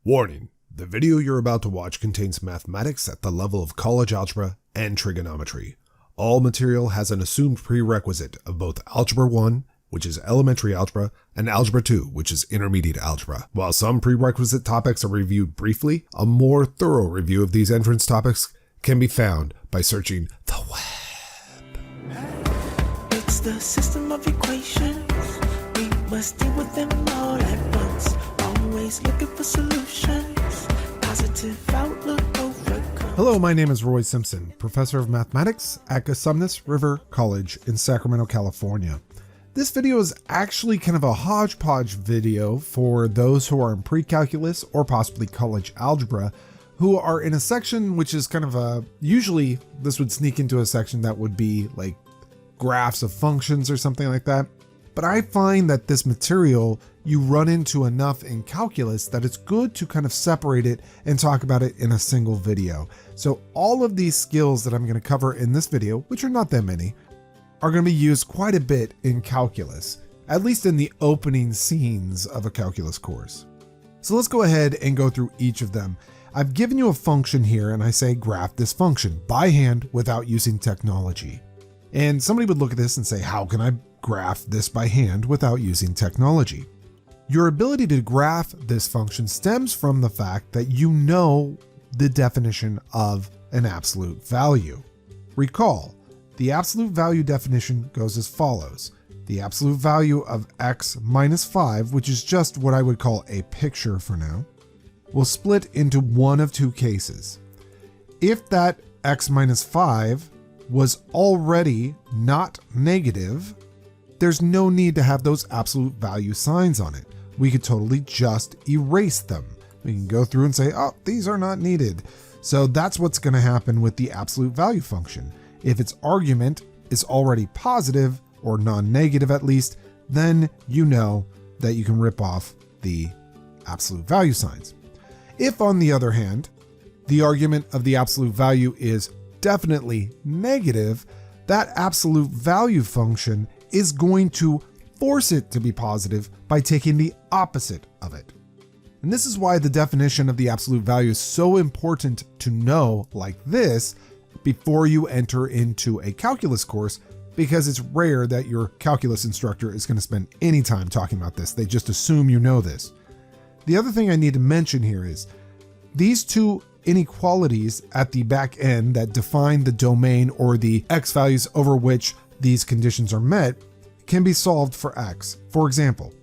Warning, the video you're about to watch contains mathematics at the level of college algebra and trigonometry. All material has an assumed prerequisite of both Algebra 1, which is elementary algebra, and Algebra 2, which is intermediate algebra. While some prerequisite topics are reviewed briefly, a more thorough review of these entrance topics can be found by searching the web. It's the system of equations. We must deal with them all at once. Always looking for solutions. Positive outlook overcome. Hello, my name is Roy Simpson, professor of mathematics at Cosumnes River College in Sacramento, California. This video is actually kind of a hodgepodge video for those who are in pre-calculus or possibly college algebra who are in a section which is kind of usually this would sneak into a section that would be like graphs of functions or something like that. But I find that this material you run into enough in calculus that it's good to kind of separate it and talk about it in a single video. So all of these skills that I'm going to cover in this video, which are not that many, are going to be used quite a bit in calculus, at least in the opening scenes of a calculus course. So let's go ahead and go through each of them. I've given you a function here and I say graph this function by hand without using technology. And somebody would look at this and say, how can I graph this by hand without using technology? Your ability to graph this function stems from the fact that you know the definition of an absolute value. Recall, the absolute value definition goes as follows. The absolute value of x minus 5, which is just what I would call a picture for now, will split into one of two cases. If that x minus 5 was already not negative, there's no need to have those absolute value signs on it. We could totally just erase them. We can go through and say, oh, these are not needed. So that's what's going to happen with the absolute value function. If its argument is already positive or non-negative at least, then you know that you can rip off the absolute value signs. If, on the other hand, the argument of the absolute value is definitely negative, that absolute value function is going to force it to be positive by taking the opposite of it. And this is why the definition of the absolute value is so important to know like this before you enter into a calculus course, because it's rare that your calculus instructor is going to spend any time talking about this. They just assume you know this. The other thing I need to mention here is these two inequalities at the back end that define the domain or the x values over which these conditions are met can be solved for x. For example,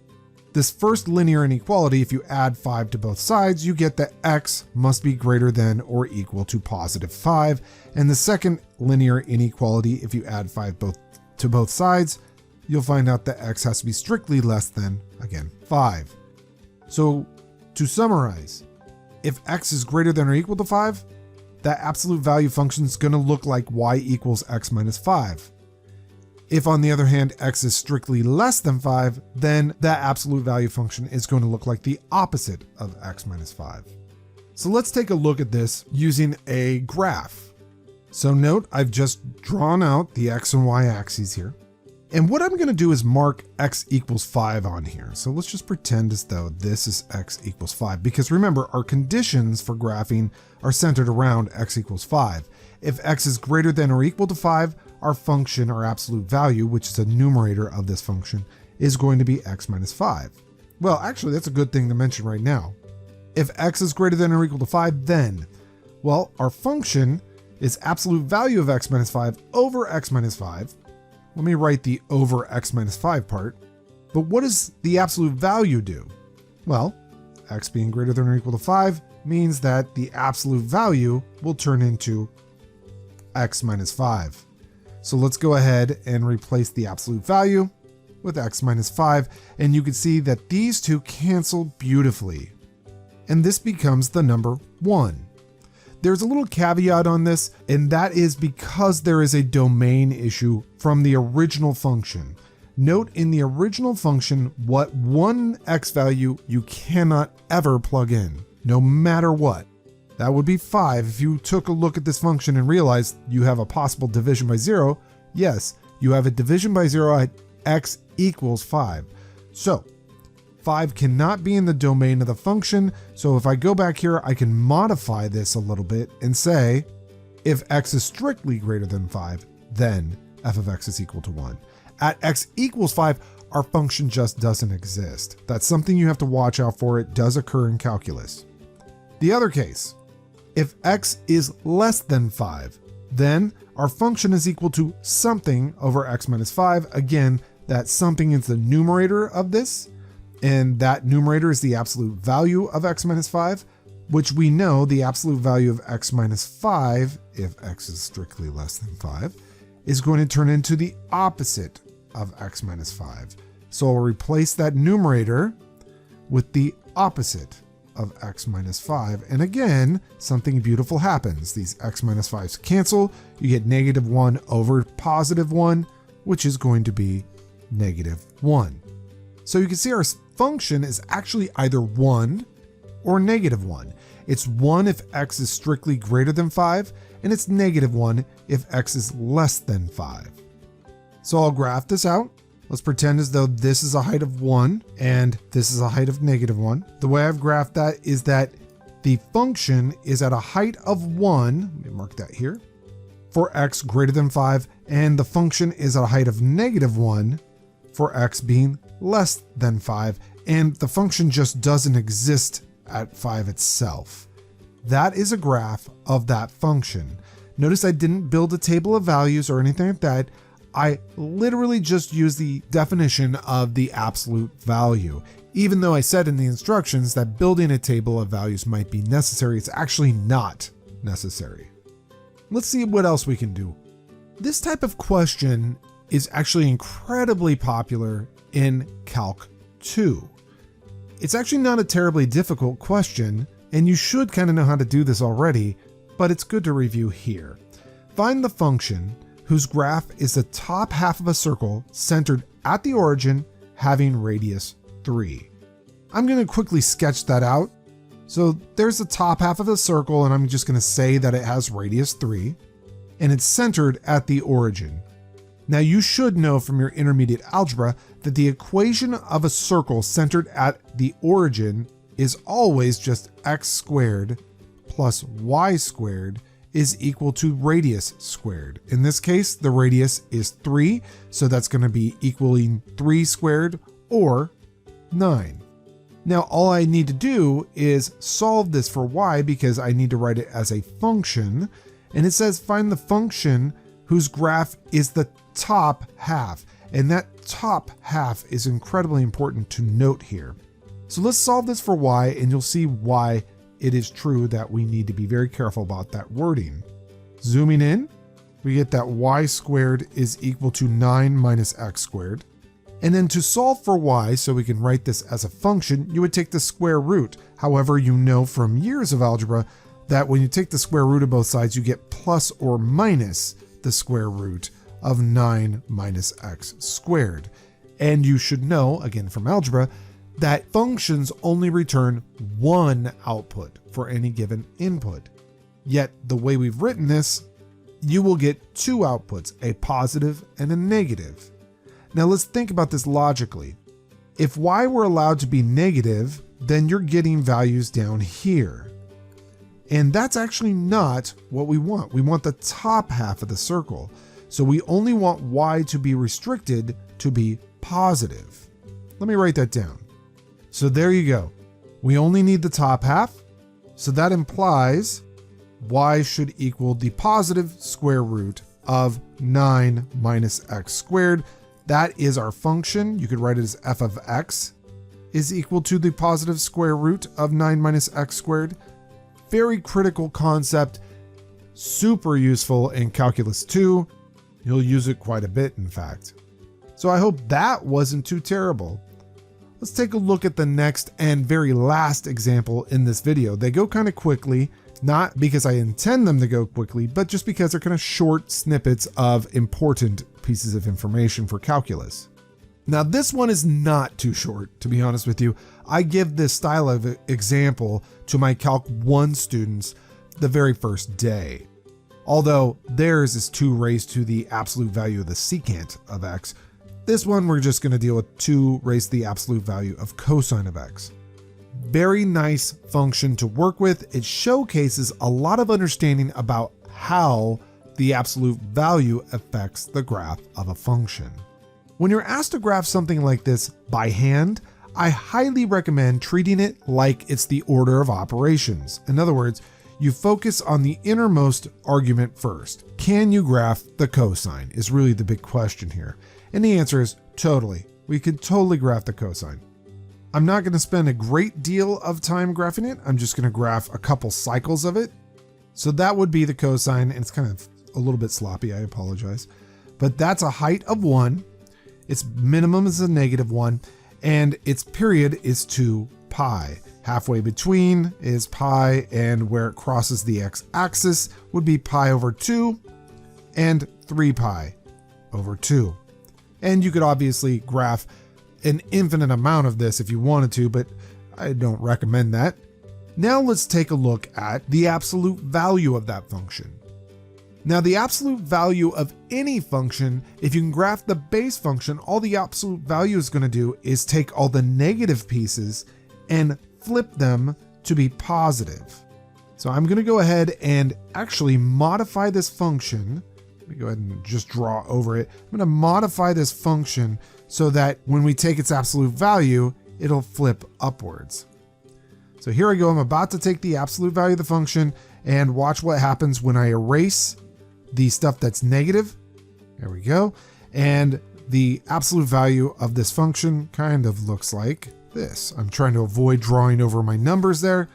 this first linear inequality, if you add 5 to both sides, you get that x must be greater than or equal to positive 5. And the second linear inequality, if you add 5 to both sides, you'll find out that x has to be strictly less than, again, 5. So to summarize, if x is greater than or equal to 5, that absolute value function is going to look like y equals x minus 5. If, on the other hand, x is strictly less than 5, then that absolute value function is going to look like the opposite of x minus 5. So let's take a look at this using a graph. So note, I've just drawn out the x and y axes here. And what I'm going to do is mark x equals 5 on here. So let's just pretend as though this is x equals 5. Because remember, our conditions for graphing are centered around x equals 5. If x is greater than or equal to 5, our function, our absolute value, which is the numerator of this function, is going to be x minus 5. Well, actually, that's a good thing to mention right now. If x is greater than or equal to 5, then, well, our function is absolute value of x minus 5 over x minus 5. Let me write the over x minus 5 part. But what does the absolute value do? Well, x being greater than or equal to 5 means that the absolute value will turn into x minus 5. So let's go ahead and replace the absolute value with x minus 5, and you can see that these two cancel beautifully. And this becomes the number 1. There's a little caveat on this, and that is because there is a domain issue from the original function. Note in the original function what one x value you cannot ever plug in, no matter what. That would be 5. If you took a look at this function and realized you have a possible division by 0, yes, you have a division by 0 at x equals 5. So 5 cannot be in the domain of the function. So if I go back here, I can modify this a little bit and say, if x is strictly greater than 5, then f of x is equal to 1. At x equals 5, our function just doesn't exist. That's something you have to watch out for. It does occur in calculus. The other case, if x is less than 5, then our function is equal to something over x minus 5. Again, that something is the numerator of this, and that numerator is the absolute value of x minus 5, which we know the absolute value of x minus 5, if x is strictly less than 5, is going to turn into the opposite of x minus 5. So I'll replace that numerator with the opposite of x minus 5. And again, something beautiful happens. These x minus 5s cancel. You get -1 over +1, which is going to be -1. So you can see our function is actually either 1 or -1. It's 1 if x is strictly greater than 5, and it's -1 if x is less than 5. So I'll graph this out. Let's pretend as though this is a height of 1 and this is a height of -1. The way I've graphed that is that the function is at a height of 1, let me mark that here, for x greater than 5, and the function is at a height of -1 for x being less than 5, and the function just doesn't exist at 5 itself. That is a graph of that function. Notice I didn't build a table of values or anything like that. I literally just used the definition of the absolute value. Even though I said in the instructions that building a table of values might be necessary, it's actually not necessary. Let's see what else we can do. This type of question is actually incredibly popular in Calc 2. It's actually not a terribly difficult question, and you should kind of know how to do this already, but it's good to review here. Find the function whose graph is the top half of a circle centered at the origin having radius 3. I'm going to quickly sketch that out. So there's the top half of the circle, and I'm just going to say that it has radius 3, and it's centered at the origin. Now you should know from your intermediate algebra that the equation of a circle centered at the origin is always just x squared plus y squared is equal to radius squared. In this case, the radius is 3, so that's going to be equaling 3 squared or 9. Now all I need to do is solve this for y because I need to write it as a function, and it says find the function whose graph is the top half, and that top half is incredibly important to note here. So let's solve this for y, and you'll see why it is true that we need to be very careful about that wording. Zooming in, we get that y squared is equal to 9 minus x squared. And then to solve for y, so we can write this as a function, you would take the square root. However, you know from years of algebra that when you take the square root of both sides, you get plus or minus the square root of 9 minus x squared. And you should know, again from algebra, that functions only return one output for any given input. Yet the way we've written this, you will get two outputs, a positive and a negative. Now let's think about this logically. If y were allowed to be negative, then you're getting values down here. And that's actually not what we want. We want the top half of the circle. So we only want y to be restricted to be positive. Let me write that down. So there you go. We only need the top half. So that implies y should equal the positive square root of 9 minus x squared. That is our function. You could write it as f of x is equal to the positive square root of 9 minus x squared. Very critical concept, super useful in Calculus 2. You'll use it quite a bit, in fact. So I hope that wasn't too terrible. Let's take a look at the next and very last example in this video. They go kind of quickly, not because I intend them to go quickly, but just because they're kind of short snippets of important pieces of information for calculus. Now this one is not too short, to be honest with you. I give this style of example to my Calc 1 students the very first day. Although theirs is 2 raised to the absolute value of the secant of x, This one, we're just going to deal with 2 raised to the absolute value of cosine of x. Very nice function to work with. It showcases a lot of understanding about how the absolute value affects the graph of a function. When you're asked to graph something like this by hand, I highly recommend treating it like it's the order of operations. In other words, you focus on the innermost argument first. Can you graph the cosine is really the big question here. And the answer is totally. We could totally graph the cosine. I'm not going to spend a great deal of time graphing it. I'm just going to graph a couple cycles of it. So that would be the cosine, and it's kind of a little bit sloppy, I apologize. But that's a height of 1. Its minimum is a -1, and its period is 2 pi. Halfway between is pi, and where it crosses the x-axis would be pi over 2 and 3 pi over 2. And you could obviously graph an infinite amount of this if you wanted to, but I don't recommend that. Now let's take a look at the absolute value of that function. Now the absolute value of any function, if you can graph the base function, all the absolute value is going to do is take all the negative pieces and flip them to be positive. So I'm going to go ahead and actually modify this function. Let me go ahead and just draw over it. I'm going to modify this function so that when we take its absolute value, it'll flip upwards. So here I go. I'm about to take the absolute value of the function and watch what happens when I erase the stuff that's negative. There we go. And the absolute value of this function kind of looks like this. I'm trying to avoid drawing over my numbers there.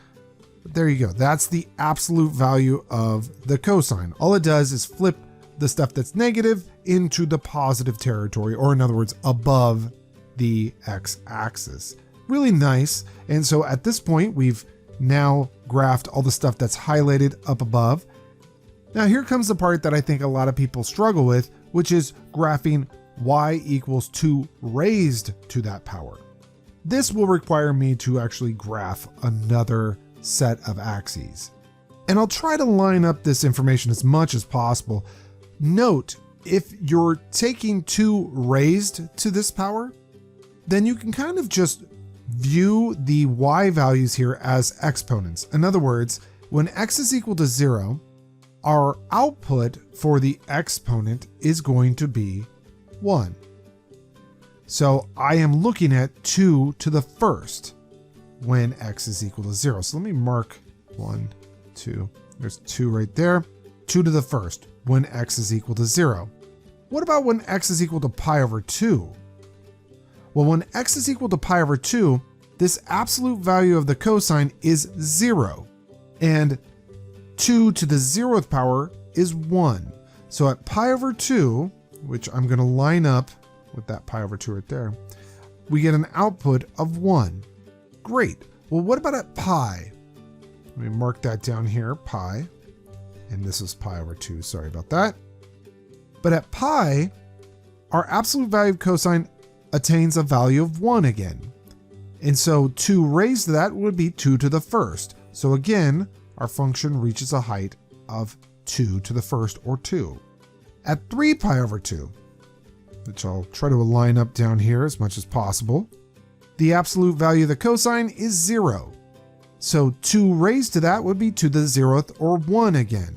But there you go. That's the absolute value of the cosine. All it does is flip the stuff that's negative into the positive territory, or in other words, above the x-axis. Really nice. And so at this point, we've now graphed all the stuff that's highlighted up above. Now here comes the part that I think a lot of people struggle with, which is graphing y equals 2 raised to that power. This will require me to actually graph another set of axes. And I'll try to line up this information as much as possible. Note, if you're taking 2 raised to this power, then you can kind of just view the y values here as exponents. In other words, when x is equal to 0, our output for the exponent is going to be 1. So I am looking at 2 to the first when x is equal to 0. So let me mark 1, 2. There's 2 right there. 2 to the first when x is equal to 0. What about when x is equal to pi over 2? Well, when x is equal to pi over 2, this absolute value of the cosine is 0. And 2 to the 0th power is 1. So at pi over 2, which I'm going to line up with that pi over 2 right there, we get an output of 1. Great. Well, what about at pi? Let me mark that down here, pi. And this is pi over 2. Sorry about that. But at pi, our absolute value of cosine attains a value of 1 again. And so 2 raised to that would be 2 to the first. So again, our function reaches a height of 2 to the first, or 2. At 3 pi over 2, which I'll try to line up down here as much as possible, the absolute value of the cosine is 0. So 2 raised to that would be 2 to the 0th, or 1 again.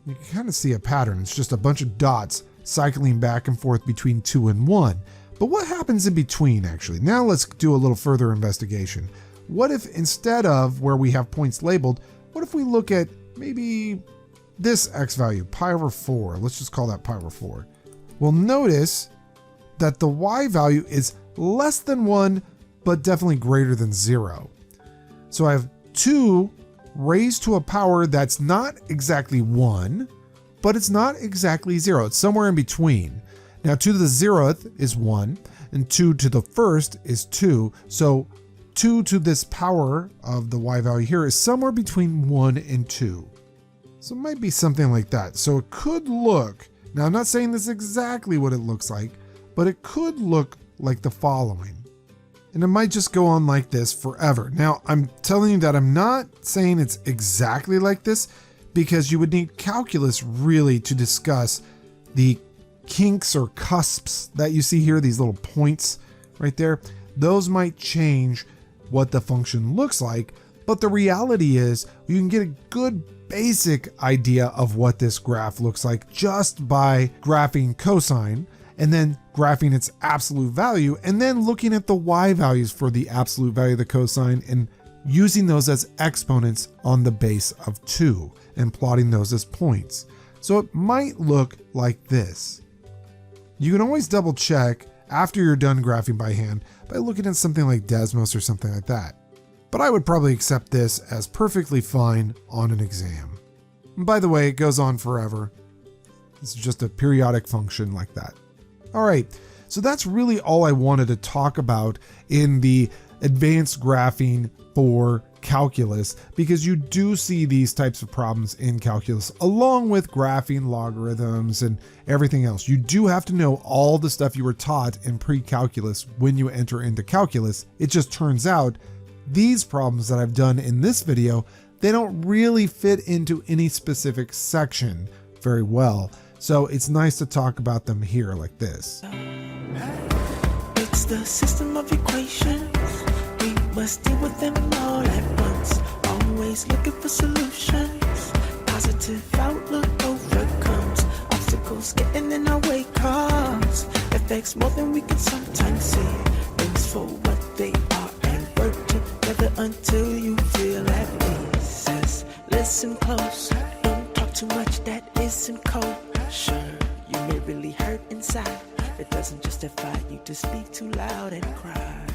You can kind of see a pattern. It's just a bunch of dots cycling back and forth between 2 and 1. But what happens in between, actually? Now let's do a little further investigation. What if instead of where we have points labeled, what if we look at maybe this x value, pi over 4? Let's just call that pi over 4. Well, notice that the y value is less than 1, but definitely greater than 0. So I have 2 raised to a power that's not exactly 1, but it's not exactly 0. It's somewhere in between. Now 2 to the 0th is 1, and 2 to the first is 2. So 2 to this power of the y value here is somewhere between 1 and 2. So it might be something like that. So it could look, now I'm not saying this is exactly what it looks like, but it could look like the following. And it might just go on like this forever. Now I'm telling you that I'm not saying it's exactly like this, because you would need calculus really to discuss the kinks or cusps that you see here, these little points right there, those might change what the function looks like. But the reality is you can get a good basic idea of what this graph looks like just by graphing cosine and then graphing its absolute value and then looking at the y values for the absolute value of the cosine and using those as exponents on the base of 2 and plotting those as points. So it might look like this. You can always double check after you're done graphing by hand by looking at something like Desmos or something like that. But I would probably accept this as perfectly fine on an exam. And by the way, it goes on forever. It's just a periodic function like that. All right, so that's really all I wanted to talk about in the advanced graphing for calculus, because you do see these types of problems in calculus along with graphing, logarithms, and everything else. You do have to know all the stuff you were taught in pre-calculus when you enter into calculus. It just turns out these problems that I've done in this video, they don't really fit into any specific section very well. So it's nice to talk about them here like this. It's the system of equations. We must deal with them all at once. Always looking for solutions. Positive outlook overcomes obstacles getting in our way. Cause affects more than we can sometimes see. Things for what they are and work together until you feel at peace. Says, listen close. Don't talk too much that isn't cold. Sure, you may really hurt inside. It doesn't justify you to speak too loud and cry.